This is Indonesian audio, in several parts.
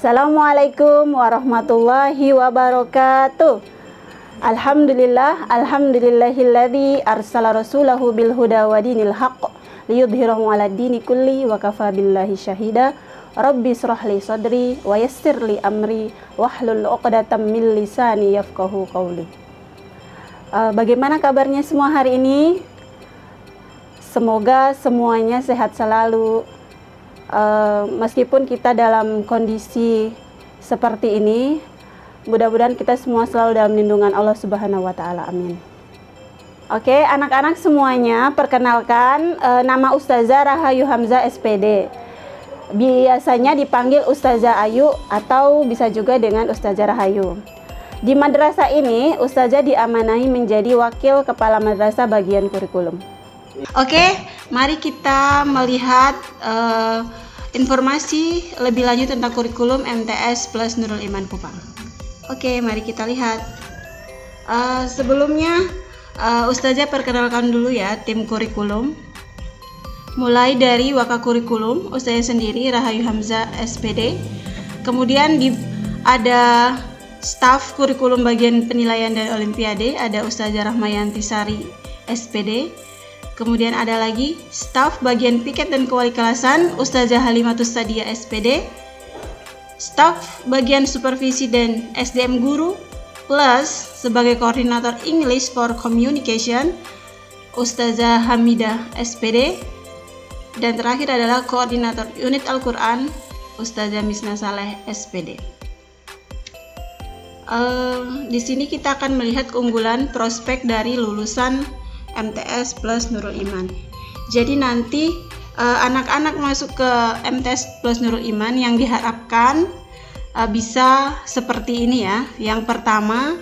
Assalamualaikum warahmatullahi wabarakatuh. Alhamdulillahilladzi arsala rasulahu bil huda wa dinil haqq liyudhhirahu 'ala dini kulli wa kafa billahi syahida. Rabbi shrahli sadri wa yassirli amri wahlul 'uqdatam min lisani yafqahu qawli. Bagaimana kabarnya semua hari ini? Semoga semuanya sehat selalu. Meskipun kita dalam kondisi seperti ini, mudah-mudahan kita semua selalu dalam lindungan Allah Subhanahu wa Ta'ala. Amin. Oke, anak-anak semuanya, perkenalkan, nama Ustazah Rahayu Hamzah SPD. Biasanya dipanggil Ustazah Ayu atau bisa juga dengan Ustazah Rahayu. Di madrasah ini, Ustazah diamanahi menjadi wakil kepala madrasah bagian kurikulum. Oke, mari kita melihat informasi lebih lanjut tentang kurikulum MTS Plus Nurul Iman Kupang. Oke, mari kita lihat. Sebelumnya, Ustazah perkenalkan dulu ya tim kurikulum. Mulai dari Wakakurikulum, Ustazah sendiri Rahayu Hamzah SPD. Kemudian ada staf kurikulum bagian penilaian dan olimpiade, ada Ustazah Rahmayanti Sari SPD. Kemudian ada lagi staf bagian piket dan kewali-kelasan Ustazah Halimatus Sadia SPD, staf bagian supervisi dan SDM guru, plus sebagai koordinator English for Communication Ustazah Hamidah SPD, dan terakhir adalah koordinator unit Al-Quran Ustazah Misna Saleh SPD. Di sini kita akan melihat keunggulan prospek dari lulusan MTS Plus Nurul Iman. Jadi nanti anak-anak masuk ke MTS Plus Nurul Iman yang diharapkan bisa seperti ini ya. Yang pertama,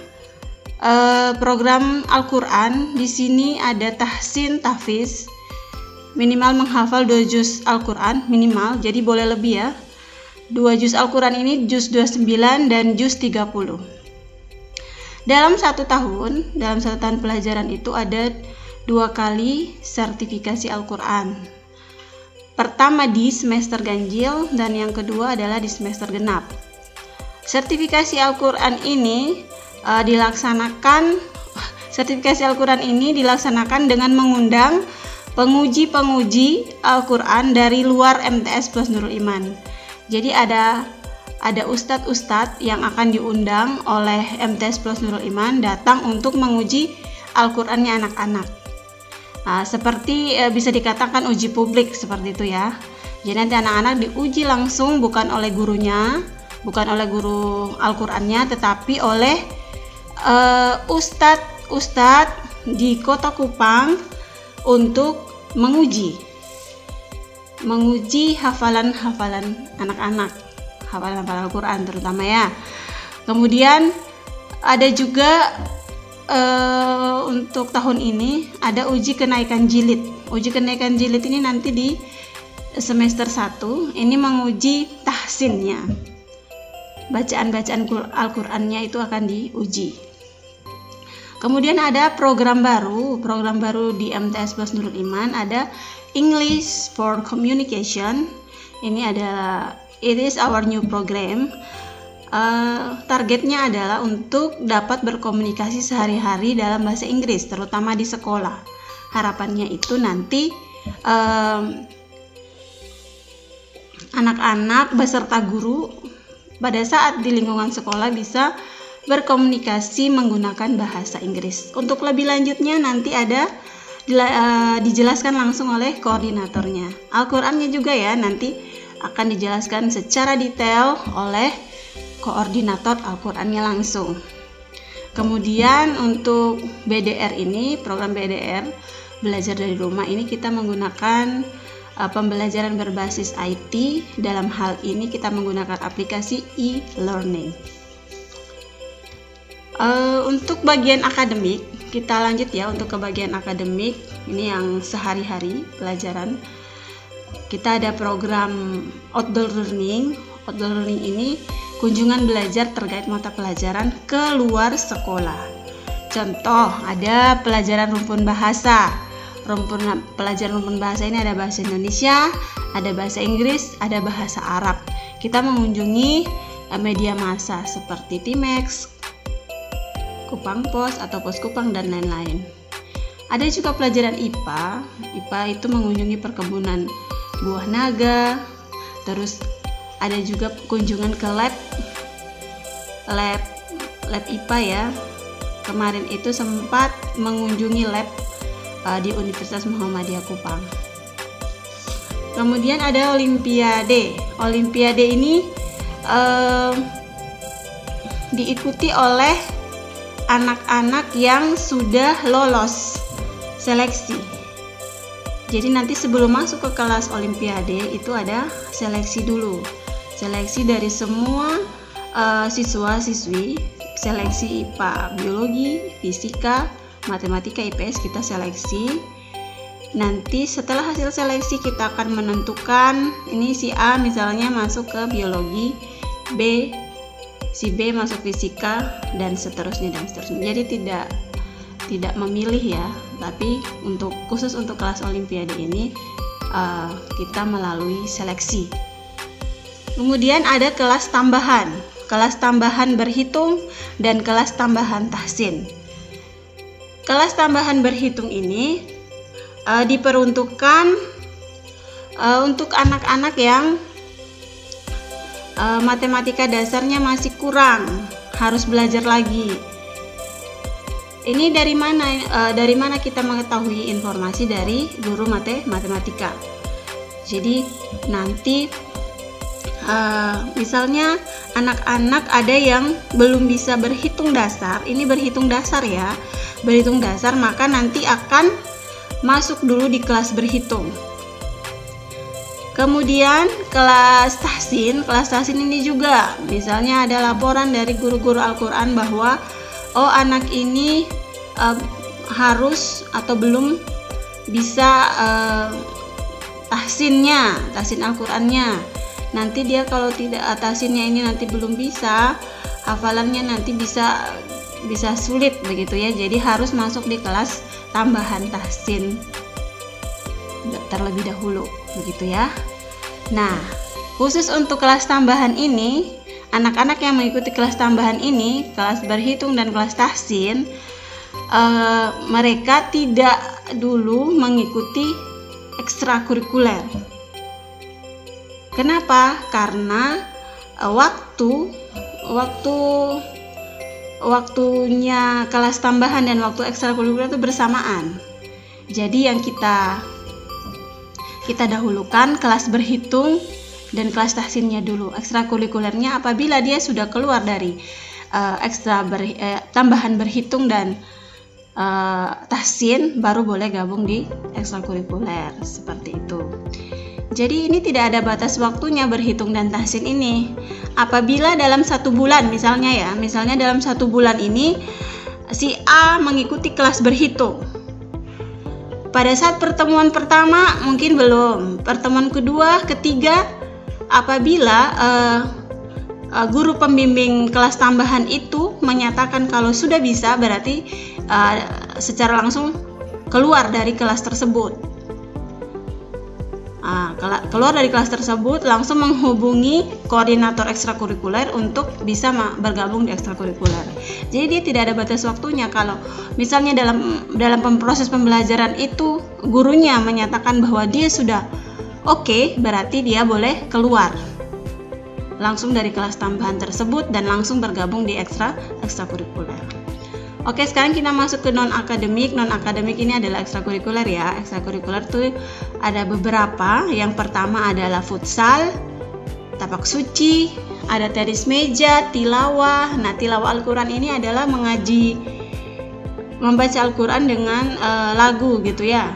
program Al-Quran. Di sini ada tahsin, tahfiz, minimal menghafal 2 juz Al-Quran minimal, jadi boleh lebih ya. 2 juz Al-Quran ini juz 29 dan juz 30. Dalam satu tahun pelajaran itu ada 2 kali sertifikasi Al-Quran. Pertama di semester ganjil dan yang kedua adalah di semester genap. Sertifikasi Al-Quran ini dilaksanakan dengan mengundang penguji-penguji Al-Quran dari luar MTS Plus Nurul Iman. Jadi ada ustadz-ustadz yang akan diundang oleh MTS Plus Nurul Iman datang untuk menguji Al-Qurannya anak-anak. Seperti bisa dikatakan uji publik seperti itu ya. Jadi nanti anak-anak diuji langsung, bukan oleh gurunya, bukan oleh guru Al-Qurannya, tetapi oleh ustadz di Kota Kupang untuk menguji hafalan anak-anak, hafalan Al-Quran terutama ya. Kemudian ada juga untuk tahun ini ada uji kenaikan jilid. Uji kenaikan jilid ini nanti di semester 1. Ini menguji tahsinnya. Bacaan-bacaan Al-Qur'annya itu akan diuji. Kemudian ada program baru di MTS Plus Nurul Iman, ada English for Communication. Ini adalah it is our new program. Targetnya adalah untuk dapat berkomunikasi sehari-hari dalam bahasa Inggris, terutama di sekolah. Harapannya itu nanti anak-anak beserta guru pada saat di lingkungan sekolah bisa berkomunikasi menggunakan bahasa Inggris. Untuk lebih lanjutnya nanti ada dijelaskan langsung oleh koordinatornya. Al-Qur'annya juga ya nanti akan dijelaskan secara detail oleh koordinator Al-Qur'annya langsung. Kemudian untuk BDR ini, program BDR belajar dari rumah ini kita menggunakan pembelajaran berbasis IT. Dalam hal ini kita menggunakan aplikasi e-learning. Untuk bagian akademik, kita lanjut ya. Untuk ke bagian akademik, ini yang sehari-hari pelajaran. Kita ada program outdoor learning. Outdoor learning ini kunjungan belajar terkait mata pelajaran ke luar sekolah. Contoh, ada pelajaran rumpun bahasa. Pelajaran rumpun bahasa ini ada bahasa Indonesia, ada bahasa Inggris, ada bahasa Arab. Kita mengunjungi media massa seperti Timex, Kupang Pos atau Pos Kupang dan lain-lain. Ada juga pelajaran IPA. IPA itu mengunjungi perkebunan buah naga. Terus ada juga kunjungan ke lab IPA ya. Kemarin itu sempat mengunjungi lab di Universitas Muhammadiyah Kupang. Kemudian ada olimpiade. Olimpiade ini diikuti oleh anak-anak yang sudah lolos seleksi. Jadi nanti sebelum masuk ke kelas olimpiade itu ada seleksi dulu. Seleksi dari semua siswa-siswi, seleksi IPA, biologi, fisika, matematika, IPS kita seleksi. Nanti setelah hasil seleksi kita akan menentukan ini si A misalnya masuk ke biologi, si B masuk fisika dan seterusnya. Jadi tidak memilih ya, tapi khusus untuk kelas olimpiade ini kita melalui seleksi. Kemudian ada kelas tambahan berhitung dan kelas tambahan tahsin. Kelas tambahan berhitung ini diperuntukkan untuk anak-anak yang matematika dasarnya masih kurang, harus belajar lagi. Ini dari mana kita mengetahui informasi dari guru matematika. Jadi nanti misalnya anak-anak ada yang belum bisa berhitung dasar, ini berhitung dasar ya, berhitung dasar, maka nanti akan masuk dulu di kelas berhitung. Kemudian kelas tahsin ini juga misalnya ada laporan dari guru-guru Al-Quran bahwa anak ini harus atau belum bisa tahsin Al-Qurannya. Nanti dia kalau tidak tahsinnya ini nanti belum bisa, hafalannya nanti bisa sulit begitu ya. Jadi harus masuk di kelas tambahan tahsin terlebih dahulu begitu ya. Nah, khusus untuk kelas tambahan ini, anak-anak yang mengikuti kelas tambahan ini, kelas berhitung dan kelas tahsin, mereka tidak dulu mengikuti ekstrakurikuler. Kenapa? Karena waktunya kelas tambahan dan waktu ekstrakurikuler itu bersamaan. Jadi yang kita dahulukan kelas berhitung dan kelas tahsinnya dulu. Ekstrakurikulernya apabila dia sudah keluar dari tambahan berhitung dan tahsin, baru boleh gabung di ekstrakurikuler seperti itu. Jadi ini tidak ada batas waktunya berhitung dan tahsin ini. Apabila dalam 1 bulan misalnya dalam 1 bulan ini si A mengikuti kelas berhitung. Pada saat pertemuan pertama mungkin belum, pertemuan kedua, ketiga, apabila guru pembimbing kelas tambahan itu menyatakan kalau sudah bisa, berarti secara langsung keluar dari kelas tersebut. Keluar dari kelas tersebut langsung menghubungi koordinator ekstrakurikuler untuk bisa bergabung di ekstrakurikuler. Jadi dia tidak ada batas waktunya. Kalau misalnya dalam proses pembelajaran itu gurunya menyatakan bahwa dia sudah oke, berarti dia boleh keluar langsung dari kelas tambahan tersebut dan langsung bergabung di ekstrakurikuler. Oke, sekarang kita masuk ke non-akademik. Non-akademik ini adalah ekstrakurikuler ya. Ekstrakurikuler itu ada beberapa. Yang pertama adalah futsal, tapak suci, ada tenis meja, tilawah. Nah, tilawah Al-Quran ini adalah membaca Al-Quran dengan lagu gitu ya.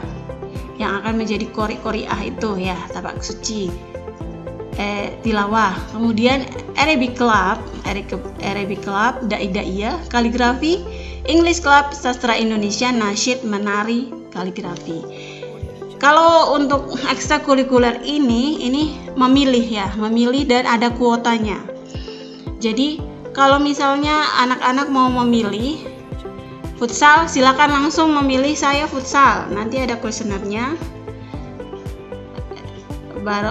yang akan menjadi qori'ah itu ya, tabak suci, tilawah. Kemudian Arabic Club, Dai-Daiyah, kaligrafi, English Club, sastra Indonesia, nasyid, menari, kaligrafi. Kalau untuk ekstrakurikuler ini memilih dan ada kuotanya. Jadi kalau misalnya anak-anak mau memilih futsal, silakan langsung memilih saya futsal. Nanti ada kuesionernya. Baru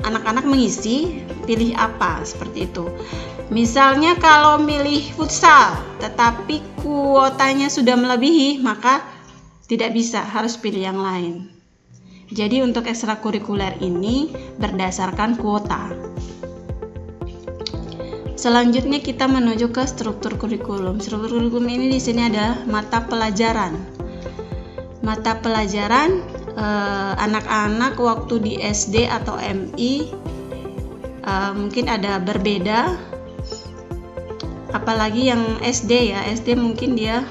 anak-anak mengisi pilih apa, seperti itu. Misalnya kalau milih futsal tetapi kuotanya sudah melebihi, maka tidak bisa, harus pilih yang lain. Jadi untuk ekstrakurikuler ini berdasarkan kuota. Selanjutnya kita menuju ke struktur kurikulum. Struktur kurikulum ini di sini ada mata pelajaran. Mata pelajaran anak-anak waktu di SD atau MI mungkin ada berbeda. Apalagi yang SD ya, SD mungkin dia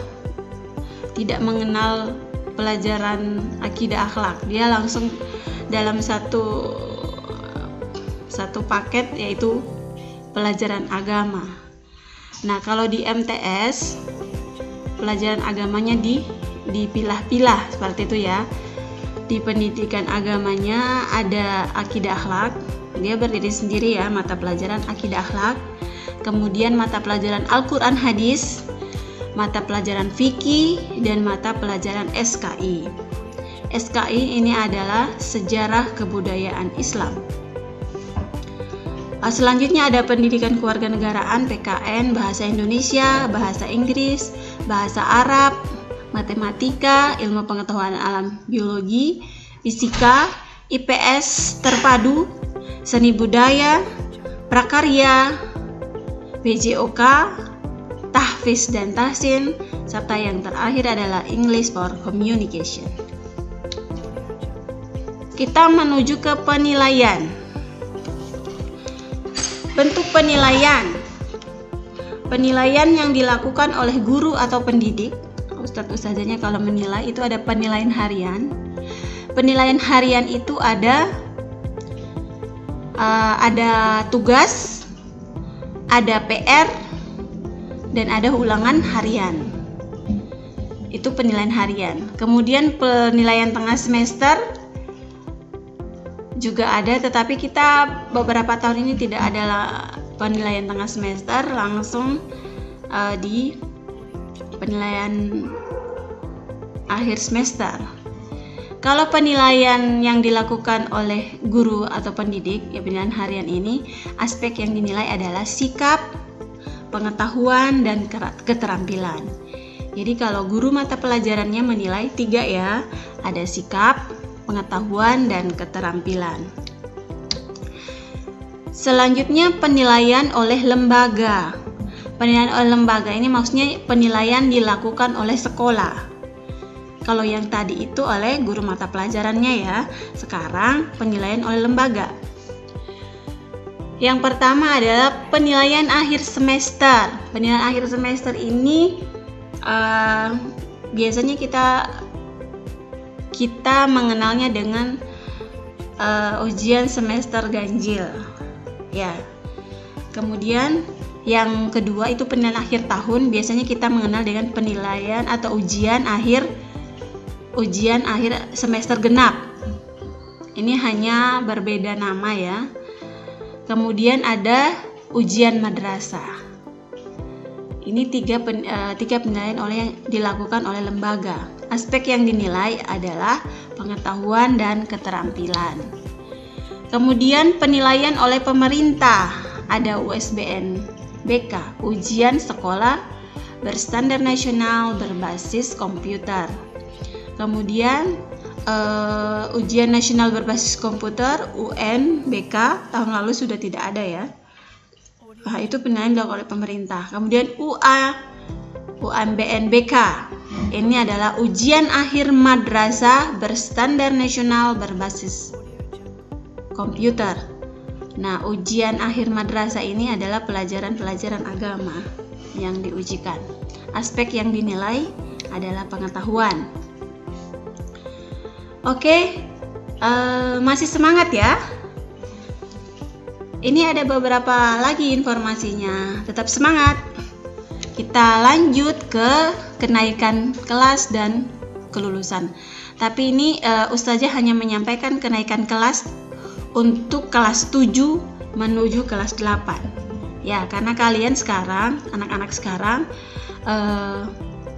tidak mengenal pelajaran akidah akhlak. Dia langsung dalam satu paket, yaitu pelajaran agama. Nah, kalau di MTS pelajaran agamanya dipilah-pilah seperti itu ya. Di pendidikan agamanya ada akidah akhlak, dia berdiri sendiri ya, mata pelajaran akidah akhlak. Kemudian mata pelajaran Al-Quran Hadis, mata pelajaran fikih, dan mata pelajaran SKI. SKI ini adalah sejarah kebudayaan Islam. Selanjutnya ada pendidikan kewarganegaraan, PKN, bahasa Indonesia, bahasa Inggris, bahasa Arab, matematika, ilmu pengetahuan alam biologi, fisika, IPS terpadu, seni budaya, prakarya, BJOK, tahfiz dan tahsin, serta yang terakhir adalah English for Communication. Kita menuju ke penilaian. Bentuk penilaian. Penilaian yang dilakukan oleh guru atau pendidik. Ustadz-ustadzanya kalau menilai itu ada penilaian harian. Penilaian harian itu ada tugas, ada PR, dan ada ulangan harian. Itu penilaian harian. Kemudian penilaian tengah semester juga ada, tetapi kita beberapa tahun ini tidak ada penilaian tengah semester, langsung di penilaian akhir semester. Kalau penilaian yang dilakukan oleh guru atau pendidik, ya penilaian harian ini, aspek yang dinilai adalah sikap, pengetahuan, dan keterampilan. Jadi kalau guru mata pelajarannya menilai 3 ya, ada sikap, pengetahuan, dan keterampilan. Selanjutnya penilaian oleh lembaga. Penilaian oleh lembaga ini maksudnya penilaian dilakukan oleh sekolah. Kalau yang tadi itu oleh guru mata pelajarannya ya, sekarang penilaian oleh lembaga. Yang pertama adalah penilaian akhir semester. Penilaian akhir semester ini biasanya kita mengenalnya dengan ujian semester ganjil ya. Kemudian yang kedua itu penilaian akhir tahun, biasanya kita mengenal dengan penilaian atau ujian akhir semester genap. Ini hanya berbeda nama ya. Kemudian ada ujian madrasah. Ini tiga penilaian yang dilakukan oleh lembaga. Aspek yang dinilai adalah pengetahuan dan keterampilan. Kemudian penilaian oleh pemerintah, ada USBN BK, ujian sekolah berstandar nasional berbasis komputer. Kemudian ujian nasional berbasis komputer UNBK tahun lalu sudah tidak ada ya. Nah, itu penilaian dilakukan oleh pemerintah. Kemudian UMBNBK. Ini adalah ujian akhir madrasah berstandar nasional berbasis komputer. Nah, ujian akhir madrasah ini adalah pelajaran-pelajaran agama yang diujikan. Aspek yang dinilai adalah pengetahuan. Oke, masih semangat ya? Ini ada beberapa lagi informasinya. Tetap semangat. Kita lanjut ke kenaikan kelas dan kelulusan. Tapi ini Ustazah hanya menyampaikan kenaikan kelas untuk kelas 7 menuju kelas 8. Ya, karena kalian sekarang, anak-anak sekarang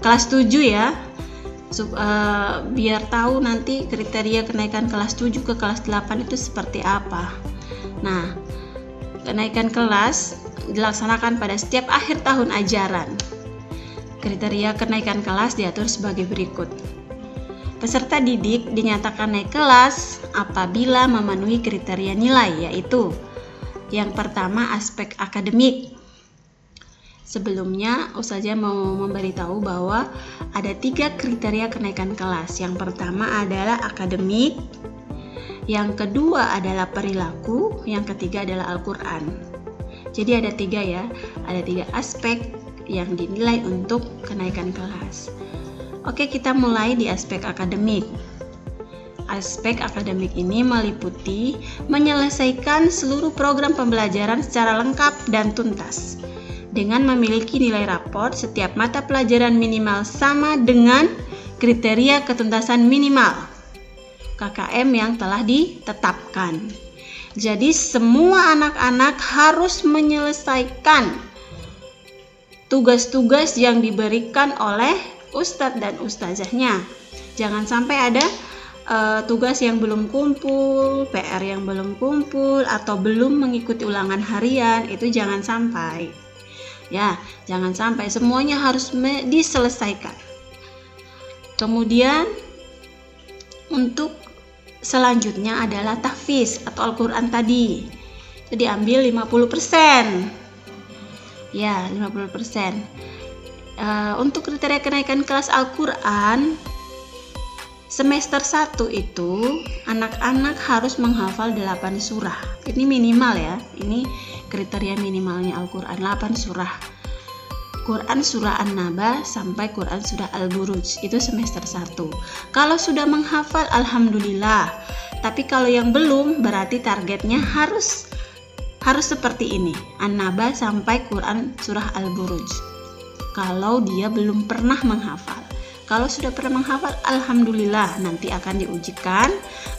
kelas 7 ya. Biar tahu nanti kriteria kenaikan kelas 7 ke kelas 8 itu seperti apa. Nah, kenaikan kelas dilaksanakan pada setiap akhir tahun ajaran. Kriteria kenaikan kelas diatur sebagai berikut. Peserta didik dinyatakan naik kelas apabila memenuhi kriteria nilai, yaitu yang pertama aspek akademik. Sebelumnya, Ustazah mau memberitahu bahwa ada 3 kriteria kenaikan kelas. Yang pertama adalah akademik, yang kedua adalah perilaku, yang ketiga adalah Al-Quran. Jadi ada 3 ya, ada 3 aspek yang dinilai untuk kenaikan kelas. Oke, kita mulai di aspek akademik. Aspek akademik ini meliputi menyelesaikan seluruh program pembelajaran secara lengkap dan tuntas, dengan memiliki nilai raport setiap mata pelajaran minimal sama dengan kriteria ketuntasan minimal KKM yang telah ditetapkan. Jadi semua anak-anak harus menyelesaikan tugas-tugas yang diberikan oleh ustadz dan ustazahnya. Jangan sampai ada tugas yang belum kumpul, PR yang belum kumpul, atau belum mengikuti ulangan harian, itu jangan sampai. Ya, jangan sampai, semuanya harus diselesaikan. Kemudian untuk selanjutnya adalah tahfiz atau Al-Quran tadi. Jadi ambil 50%. Ya, 50%. Untuk kriteria kenaikan kelas Al-Quran semester 1 itu anak-anak harus menghafal 8 surah. Ini minimal ya. Ini kriteria minimalnya Al-Quran 8 surah. Quran surah An-Naba sampai Quran surah Al-Buruj, itu semester 1. Kalau sudah menghafal alhamdulillah. Tapi kalau yang belum, berarti targetnya harus seperti ini. An-Naba sampai Quran surah Al-Buruj. Kalau dia belum pernah menghafal. Kalau sudah pernah menghafal, alhamdulillah, nanti akan diujikan.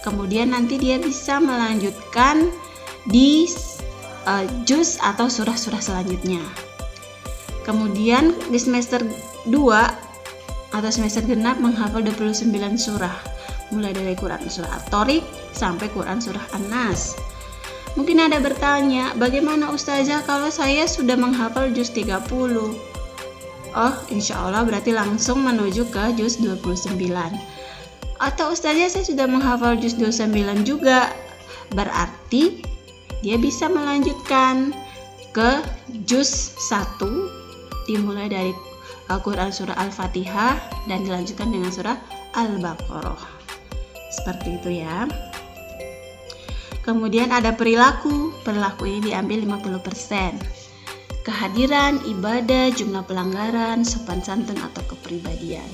Kemudian nanti dia bisa melanjutkan di juz atau surah-surah selanjutnya. Kemudian di semester 2 atau semester genap menghafal 29 surah, mulai dari Quran surah At-Tariq sampai Quran surah An-Nas. Mungkin ada bertanya, bagaimana Ustazah kalau saya sudah menghafal juz 30? Oh, insya Allah berarti langsung menuju ke juz 29. Atau Ustazah saya sudah menghafal juz 29 juga, berarti dia bisa melanjutkan ke juz 1, dimulai dari Al-Quran surah Al-Fatihah dan dilanjutkan dengan surah Al-Baqarah. Seperti itu ya. Kemudian ada perilaku. Perilaku ini diambil 50%. Kehadiran, ibadah, jumlah pelanggaran, sopan santun atau kepribadian.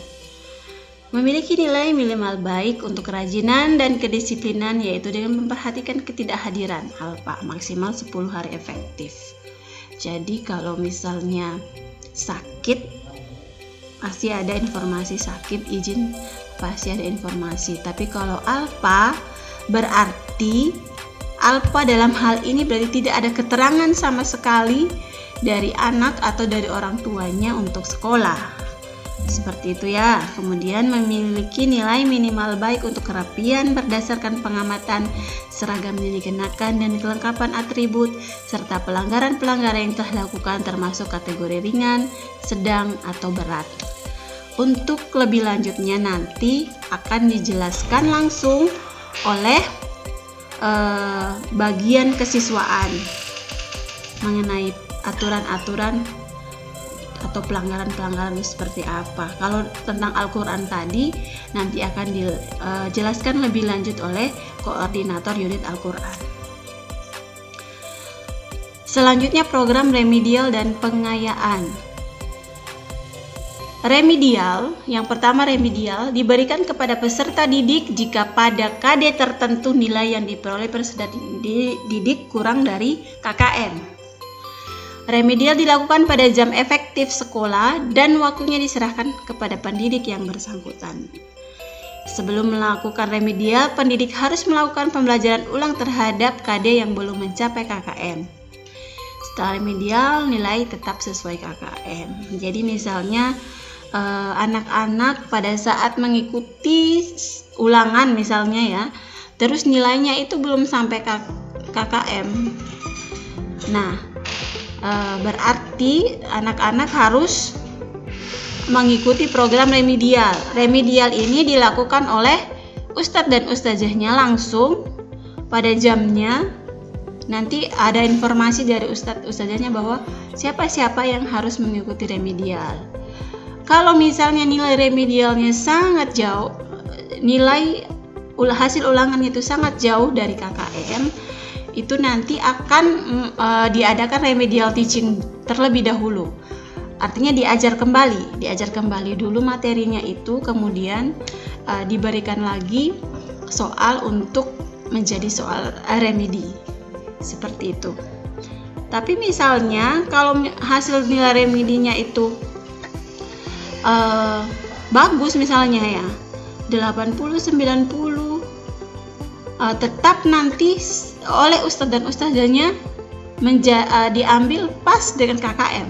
Memiliki nilai minimal baik untuk kerajinan dan kedisiplinan, yaitu dengan memperhatikan ketidakhadiran alfa maksimal 10 hari efektif. Jadi kalau misalnya sakit, pasti ada informasi sakit, izin pasti ada informasi. Tapi kalau alfa, berarti alfa dalam hal ini berarti tidak ada keterangan sama sekali dari anak atau dari orang tuanya untuk sekolah. Seperti itu ya. Kemudian memiliki nilai minimal baik untuk kerapian berdasarkan pengamatan, seragam yang dikenakan dan kelengkapan atribut, serta pelanggaran-pelanggaran yang telah dilakukan termasuk kategori ringan, sedang, atau berat. Untuk lebih lanjutnya nanti akan dijelaskan langsung oleh bagian kesiswaan mengenai aturan-aturan atau pelanggaran-pelanggaran seperti apa. Kalau tentang Al-Quran tadi nanti akan dijelaskan lebih lanjut oleh koordinator unit Al-Quran. Selanjutnya program remedial dan pengayaan. Remedial, yang pertama remedial diberikan kepada peserta didik jika pada KD tertentu nilai yang diperoleh peserta didik kurang dari KKM. Remedial dilakukan pada jam efektif sekolah dan waktunya diserahkan kepada pendidik yang bersangkutan. Sebelum melakukan remedial, pendidik harus melakukan pembelajaran ulang terhadap KD yang belum mencapai KKM. Setelah remedial, nilai tetap sesuai KKM. Jadi misalnya anak-anak pada saat mengikuti ulangan misalnya ya, terus nilainya itu belum sampai KKM. Nah, berarti anak-anak harus mengikuti program remedial. Remedial ini dilakukan oleh ustadz dan ustazahnya langsung pada jamnya. Nanti ada informasi dari ustadz ustazahnya bahwa siapa-siapa yang harus mengikuti remedial. Kalau misalnya nilai remedialnya sangat jauh, nilai hasil ulangannya itu sangat jauh dari KKM, itu nanti akan diadakan remedial teaching terlebih dahulu. Artinya diajar kembali dulu materinya itu, kemudian diberikan lagi soal untuk menjadi soal remedi. Seperti itu. Tapi misalnya kalau hasil nilai remedinya itu bagus misalnya ya 80-90, tetap nanti oleh ustadz dan ustazahnya diambil pas dengan KKM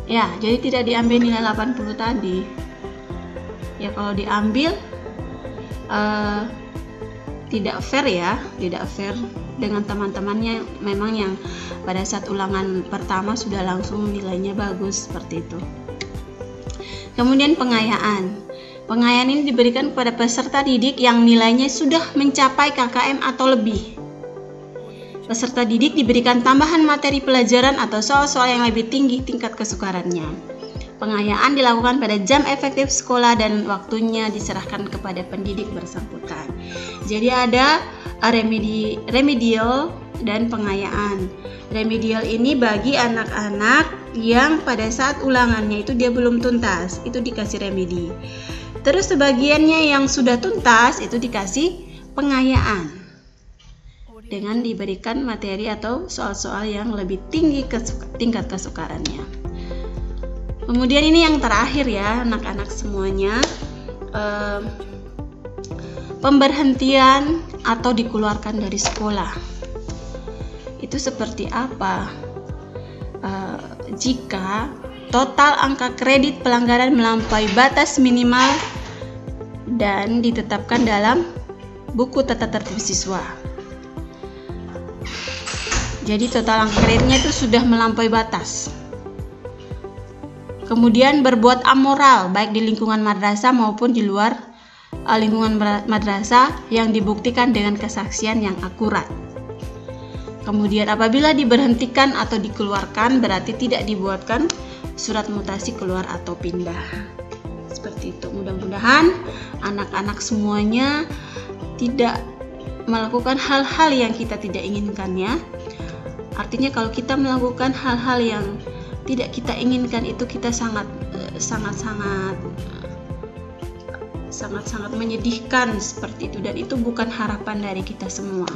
ya, jadi tidak diambil nilai 80 tadi ya. Kalau diambil tidak fair ya, tidak fair dengan teman-temannya memang yang pada saat ulangan pertama sudah langsung nilainya bagus seperti itu. Kemudian pengayaan. Pengayaan ini diberikan kepada peserta didik yang nilainya sudah mencapai KKM atau lebih. Peserta didik diberikan tambahan materi pelajaran atau soal-soal yang lebih tinggi tingkat kesukarannya. Pengayaan dilakukan pada jam efektif sekolah dan waktunya diserahkan kepada pendidik bersangkutan. Jadi ada remedial dan pengayaan. Remedial ini bagi anak-anak yang pada saat ulangannya itu dia belum tuntas, itu dikasih remedi. Terus sebagiannya yang sudah tuntas itu dikasih pengayaan dengan diberikan materi atau soal-soal yang lebih tinggi tingkat kesukarannya. Kemudian ini yang terakhir ya anak-anak semuanya, pemberhentian atau dikeluarkan dari sekolah. Itu seperti apa? Jika total angka kredit pelanggaran melampaui batas minimal dan ditetapkan dalam buku tata tertib siswa. Jadi total angka kreditnya itu sudah melampaui batas. Kemudian berbuat amoral baik di lingkungan madrasah maupun di luar lingkungan madrasah yang dibuktikan dengan kesaksian yang akurat. Kemudian apabila diberhentikan atau dikeluarkan berarti tidak dibuatkan surat mutasi keluar atau pindah. Seperti itu. Mudah-mudahan anak-anak semuanya tidak melakukan hal-hal yang kita tidak inginkan ya. Artinya kalau kita melakukan hal-hal yang tidak kita inginkan itu kita sangat menyedihkan seperti itu, dan itu bukan harapan dari kita semua.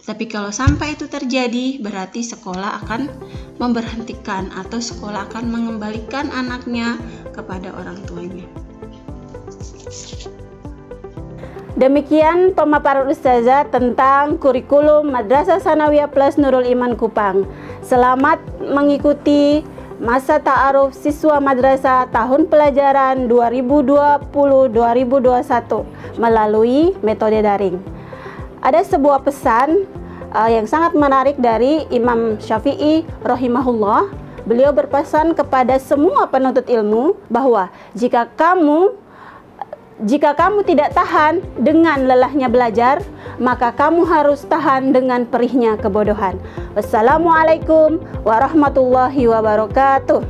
Tapi kalau sampai itu terjadi berarti sekolah akan memberhentikan atau sekolah akan mengembalikan anaknya kepada orang tuanya. Demikian pemaparan Ustazah tentang kurikulum Madrasah Sanawiyah Plus Nurul Iman Kupang. Selamat mengikuti masa ta'aruf siswa madrasah tahun pelajaran 2020-2021 melalui metode daring. Ada sebuah pesan yang sangat menarik dari Imam Syafi'i rahimahullah. Beliau berpesan kepada semua penuntut ilmu bahwa jika kamu tidak tahan dengan lelahnya belajar, maka kamu harus tahan dengan perihnya kebodohan. Wassalamualaikum warahmatullahi wabarakatuh.